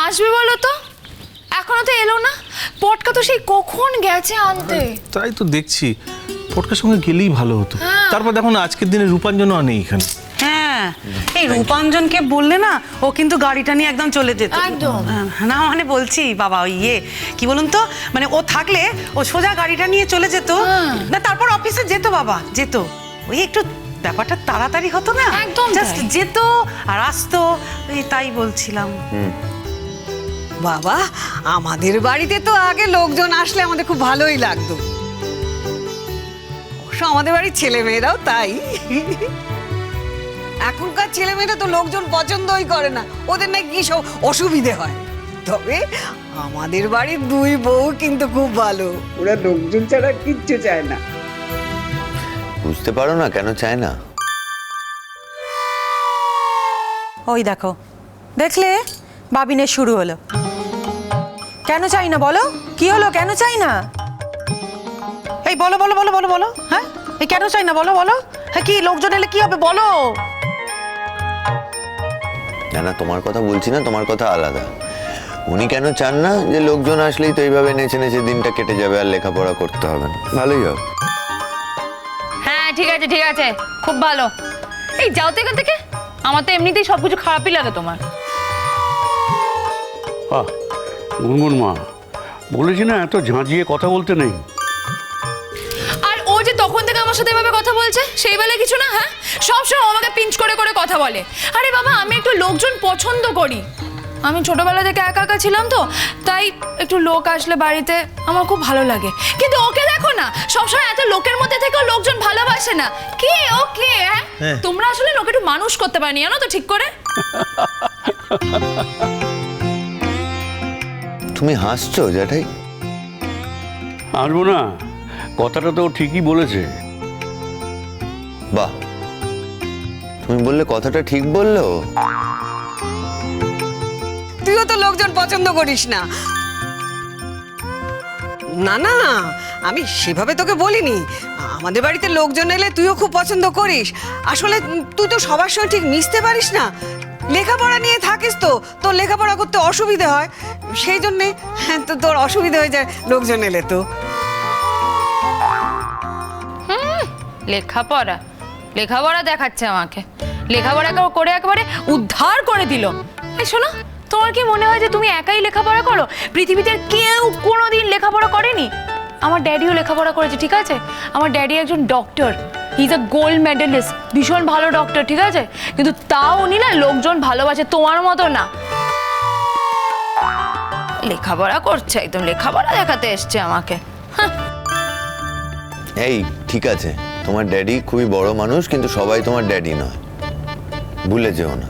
আসবে বলো তো? এখনো তো এলো না। পটকা তো সেই কখন গেছে আনতে। তাই তো দেখছি, পটকার সঙ্গে গেলেই ভালো হতো। তারপর দেখো না, আজকের দিনে রূপাঞ্জনও নেই এখানে। হ্যাঁ, এই রূপাঞ্জনকে বললে না, ও কিন্তু গাড়িটা নিয়ে একদম চলে যেত। একদম না মানে বলছি বাবা, ওই কি বলুন তো, মানে ও থাকলে ও সোজা গাড়িটা নিয়ে চলে যেত, না তারপর অফিসে যেত বাবা, যেত। ওই একটু ব্যাপারটা তাড়াতাড়ি হতো না, একদম জাস্ট যেত আর আসতো, এই তাই বলছিলাম। বাবা, আমাদের বাড়িতে তো আগে লোকজন আসলে আমাদের খুব ভালোই লাগতো। অবশ্য আমাদের বাড়ির ছেলেমেয়েরাও তাই। এখনকার ছেলেমেয়েরা তো লোকজন পছন্দই করে না, ওদের নাকি কি সব অসুবিধে হয়। তবে আমাদের বাড়ির দুই বউ কিন্তু খুব ভালো, ওরা লোকজন ছাড়া কিচ্ছু চায় না। বুঝতে পারো না কেন চায় না? ওই দেখো, দেখলে বাবিনের শুরু হলো। কেন চাই না বলো? কি হলো, কেন চাই না? এই বলো বলো বলো বলো বলো, হ্যাঁ এই কেন চাই না বলো বলো, হ্যাঁ কি লোকজন এলে কি হবে বলো। না না, তোমার কথা বলছি না, তোমার কথা আলাদা। উনি কেন চান না যে লোকজন আসলেই তো এইভাবে নেচে নেচে দিনটা কেটে যাবে, আর লেখাপড়া করতে হবে না, ভালোই হবে। হ্যাঁ ঠিক আছে ঠিক আছে, খুব ভালো। এই যাও তো এখান থেকে, আমার তো এমনিতেই সবকিছু খারাপই লাগে তোমার। গুনগুন মা, বলেছি না এত ঝাঁঝিয়ে কথা বলতে নেই। আর ও যে তখন থেকে আমার সাথে এভাবে কথা বলছে, সেই বেলায় কিছু না? হ্যাঁ, সবসময় আমাকে পিঞ্চ করে করে কথা বলে। আরে বাবা, আমি একটু লোকজন পছন্দ করি। আমি ছোটবেলা থেকে একা একা ছিলাম তো, তাই একটু লোক আসলে বাড়িতে আমার খুব ভালো লাগে। কিন্তু ওকে দেখো না, সবসময় এত লোকের মধ্যে থেকেও লোকজন ভালোবাসে না। কে ও কে? হ্যাঁ, তোমরা আসলে লোকে একটু মানুষ করতে পারেনি জানো তো ঠিক করে। তুমি হাসছো জ্যাঠাই? আসবো না, কথাটা তো ঠিকই বলেছে। বাহ, তুমি বললে কথাটা ঠিক বললো। তুইও তো লোকজন পছন্দ করিস না। না না, আমি সেভাবে তোকে বলিনি। আমাদের বাড়িতে লোকজন এলে তুইও খুব পছন্দ করিস। আসলে তুই তো সবার সঙ্গে ঠিক মিশতে পারিস না। লেখাপড়া নিয়ে থাকিস তো, তোর লেখাপড়া করতে অসুবিধে হয়, সেই জন্যে তো তোর অসুবিধা হয়ে যায় লোকজন এলে তো। লেখাপড়া লেখাপড়া দেখাচ্ছে আমাকে, লেখাপড়া করে একেবারে উদ্ধার করে দিল। এই শোনো, তোমার কি মনে হয় যে তুমি একাই লেখাপড়া করো? পৃথিবীতে কেউ কোনোদিন লেখাপড়া করেনি। আমার ড্যাডিও লেখাপড়া করেছে, ঠিক আছে? আমার ড্যাডি একজন doctor, he is a gold medalist, ভীষণ ভালো ডক্টর, ঠিক আছে? কিন্তু তাও উনি না লোকজন ভালোবাসে, তোমার মতো না। লেখাপড়া করছে, একদম লেখাপড়া দেখাতে এসছে আমাকে। এই ঠিক আছে, তোমার ড্যাডি খুবই বড় মানুষ, কিন্তু সবাই তোমার ড্যাডি নয়, ভুলে যেও না।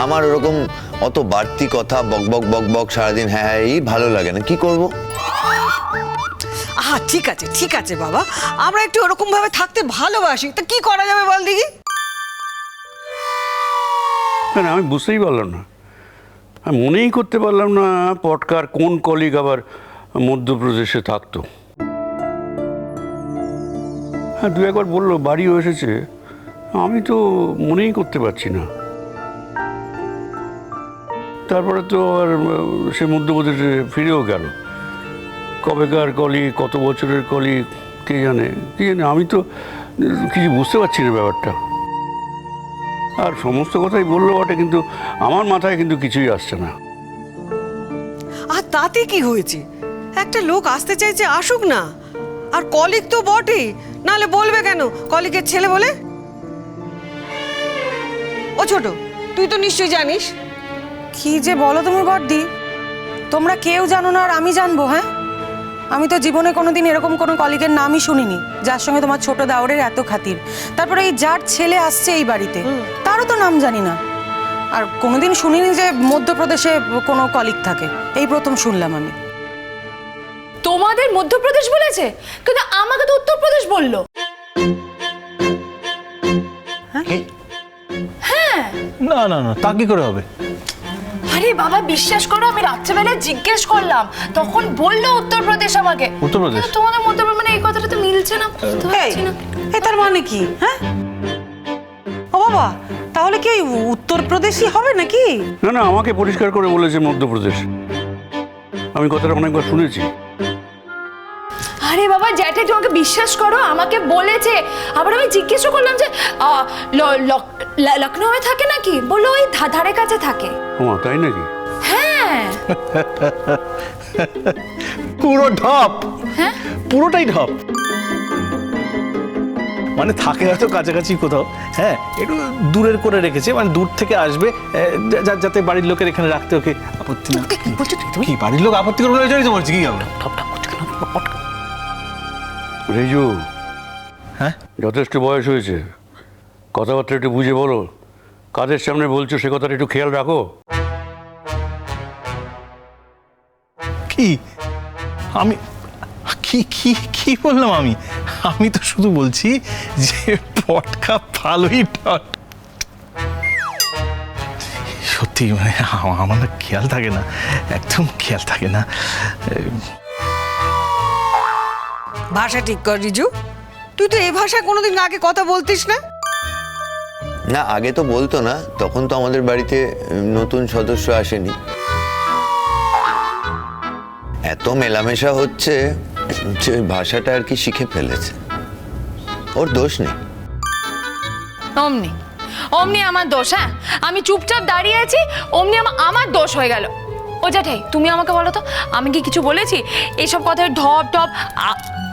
আমার ওরকম অত বাড়তি কথা বক বক বক বক সারাদিন হ্যাঁ হ্যাঁ এই ভালো লাগে না, কি করব? ঠিক আছে ঠিক আছে বাবা, আমরা একটু ওরকম ভাবে থাকতে ভালোবাসি, তা কি করা যাবে বল দেখি? না আমি বুঝতেই পারলাম না, আমি মনেই করতে পারলাম না পটকার কোন কলিগ আবার মধ্যপ্রদেশে থাকতো। হ্যাঁ, দু একবার বললো বাড়িও এসেছে, আমি তো মনেই করতে পারছি না। তারপরে তো আর সে মধ্যপ্রদেশে ফিরেও গেল। কবেকার কলি, কত বছরের কলি, কে জানে কে জানে, আমি তো কিছু বুঝতে পারছি না ব্যাপারটা। আর সমস্ত কথাই বললো বটে, কিন্তু আমার মাথায় কিন্তু কিছুই আসছে না। আর তাতে কি হয়েছে? একটা লোক আসতে চাইছে, আসুক না। আর কলিগ তো বটে, নাহলে বলবে কেন কলিগের ছেলে বলে? ও ছোট, তুই তো নিশ্চয়ই জানিস। কি যে বলো তুমি বড়দি, তোমরা কেউ জানো না আর আমি জানবো? হ্যাঁ, আমি তো জীবনে কোনোদিন এরকম কোনো কলিগের নামই শুনিনি যার সঙ্গে তোমার ছোট দাওরের এত খাতির। তারপরে এই যার ছেলে আসছে এই বাড়িতে, তারও তো নাম জানি না। আর কোনোদিন শুনিনি যে মধ্যপ্রদেশে কোনো কলিগ থাকে, এই প্রথম শুনলাম আমি। তোমাদের মধ্যপ্রদেশ বলেছে, কিন্তু আমাকে তো উত্তরপ্রদেশ বললো। হ্যাঁ, না না না, তা কি করে হবে? আরে বাবা বিশ্বাস করো, আমি রাত্রেবেলায় জিজ্ঞেস করলাম, তখন বললো উত্তরপ্রদেশ আমাকে। উত্তরপ্রদেশ? তোমাদের মধ্যপ্রদেশ মানে এই কথাটা তো মিলছে না, বুঝতে পারছি না। এই তার মানে কি? হ্যাঁ ও বাবা, তাহলে কি ওই উত্তরপ্রদেশই হবে নাকি? না না, আমাকে পরিষ্কার করে বলেছে মধ্যপ্রদেশ। আমি কথাটা অনেকবার শুনেছি। আরে বাবা জ্যাঠে তোমাকে বিশ্বাস করো, আমাকে বলেছে। আবার আমি জিজ্ঞেসও করলাম যে লখনৌয়ে থাকে নাকি, বললো ওই ধারে কাছে থাকে। ও তাই নাকি? হ্যাঁ। পুরো ঢপ, হ্যাঁ পুরোটাই ঢপ। মানে থাকে হয়তো কাছাকাছি কোথাও, হ্যাঁ একটু দূরের করে রেখেছে, মানে দূর থেকে আসবে যাতে বাড়ির লোকের এখানে রাখতে ওকে আপত্তি না। কি বাড়ির লোক আপত্তি করবে না জানি তো বলছি কি হবে? রেজু, হ্যাঁ যথেষ্ট বয়স হয়েছে, কথাবার্তা একটু বুঝে বলো। কাদের সামনে বলছো সে কথাটা একটু খেয়াল রাখো। কি আমি কি কি কি বললাম আমি? আমি তো শুধু বলছি যে পটকা ভালোই ডট। সত্যি মানে আমার না খেয়াল থাকে না, একদম খেয়াল থাকে না। ভাষা ঠিক কর রিজু, তুই তো এই ভাষায় কোনোদিন আগে কথা বলতিস না। না, আগে তো বলতো না, তখন তো আমাদের বাড়িতে নতুন সদস্য আসেনি। এত মেলামেশা হচ্ছে যে ওই ভাষাটা আর কি শিখে ফেলেছে। ওর দোষ নেই। অমনি অমনি আমার দোষ। হ্যাঁ আমি চুপচাপ দাঁড়িয়ে আছি, অমনি আমার দোষ হয়ে গেল। ও জ্যাঠাই তুমি আমাকে বলো তো, আমি কি কিছু বলেছি? এইসব কথায় ঢপ ঢপ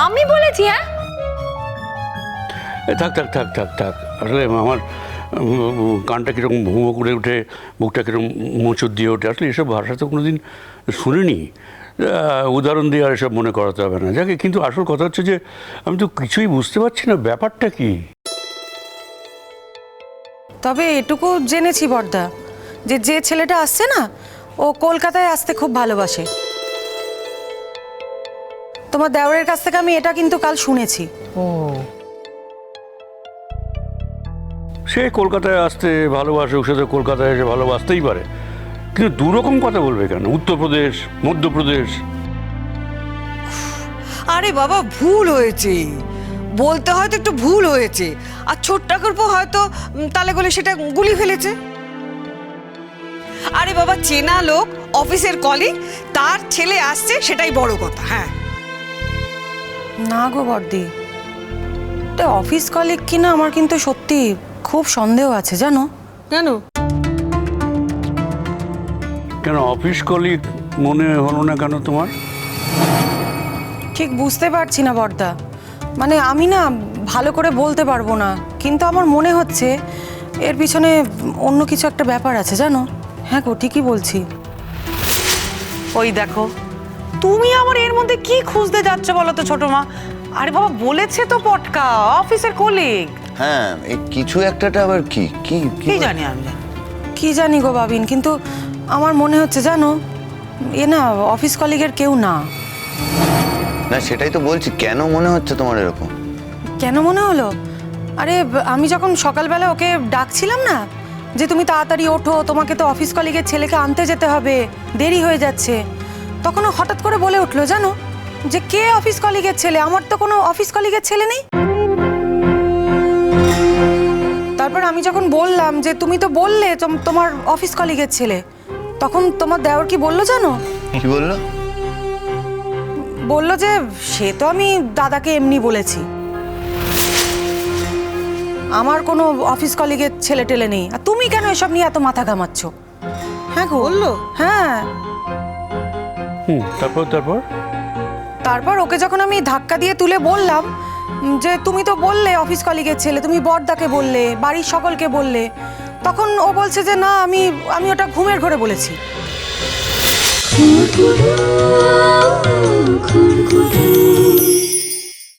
আমি বলেছি? হ্যাঁ থাক থাক থাক থাক থাক, আসলে আমার কানটা কীরকম ভুমো করে উঠে, মুখটা কীরকম মোচড় দিয়ে ওঠে। আসলে এসব ভাষা তো কোনোদিন শুনিনি, উদাহরণ দিয়ে আর এসব মনে করাতে হবে না। যাকে, কিন্তু আসল কথা হচ্ছে যে আমি তো কিছুই বুঝতে পারছি না ব্যাপারটা কি। তবে এটুকু জেনেছি বর্দা, যে ছেলেটা আসছে না, ও কলকাতায় আসতে খুব ভালোবাসে। তোমার দেওরের কাছ থেকে আমি এটা কিন্তু কাল শুনেছি। সে কলকাতায় আসতে ভালোবাসে, সে তো কলকাতায় এসে ভালোবাসতেই পারে, কিন্তু দুরকম কথা বলবে কেন? উত্তরপ্রদেশ, মধ্যপ্রদেশ। আরে বাবা ভুল হয়েছে, বলতে হয়তো একটু ভুল হয়েছে, আর ছোট্ট ঠাকুরপো হয়তো তালে গলে সেটা গুলি ফেলেছে। আরে বাবা চেনা লোক, অফিসের কলিগ, তার ছেলে আসছে সেটাই বড় কথা। হ্যাঁ না গো বর্দি, এটা অফিস কলিগ কিনা আমার কিন্তু সত্যি খুব সন্দেহ আছে জানো। কেন? কেন অফিস কলিগ মনে হলো না কেন তোমার? ঠিক বুঝতে পারছি না বর্দা, মানে আমি না ভালো করে বলতে পারবো না, কিন্তু আমার মনে হচ্ছে এর পিছনে অন্য কিছু একটা ব্যাপার আছে জানো। হ্যাঁ গো ঠিকই বলছি। ওই দেখো, তুমি আবার এর মধ্যে কি খুঁজতে যাচ্ছ বলো তো ছোট মা? আরে বাবা বলেছে তো পটকা অফিসের কলিগ। হ্যাঁ, এই কিছু একটাটা আবার কি কি কি জানি আমি। কি জানি গো বাবিন, কিন্তু আমার মনে হচ্ছে জানো এ না অফিস কলিগের কেউ না। না, সেটাই তো বলছি, কেন মনে হচ্ছে তোমার এরকম? কেন মনে হলো? আরে আমি যখন সকালবেলা ওকে ডাকছিলাম না যে তুমি তাড়াতাড়ি ওঠো, তোমাকে তো অফিস কলিগের ছেলেকে আনতে যেতে হবে, দেরি হয়ে যাচ্ছে, তখন ও হঠাৎ করে বলে উঠলো জানো যে কে অফিস কলিগের ছেলে? আমার তো কোনো অফিস কলিগের ছেলে নেই। তারপর আমি যখন বললাম যে তুমি তো বললে তোমার অফিস কলিগের ছেলে, তখন তোমার দেওর কি বললো জানো? কি বললো? বললো যে সে তো আমি দাদাকে এমনি বলেছি, আমার কোনো অফিস কলিগের ছেলে টেলে নেই, আর তুমি কেন এসব নিয়ে এত মাথা ঘামাচ্ছ? হ্যাঁ গো বললো। হ্যাঁ তারপর তারপর তারপর ওকে যখন আমি ধাক্কা দিয়ে তুলে বললাম যে তুমি তো বললে অফিস কলিগের ছেলে, তুমি বড়দাকে বললে, বাড়ির সকলকে বললে, তখন ও বলছে যে না আমি ওটা ঘুমের ঘরে বলেছি।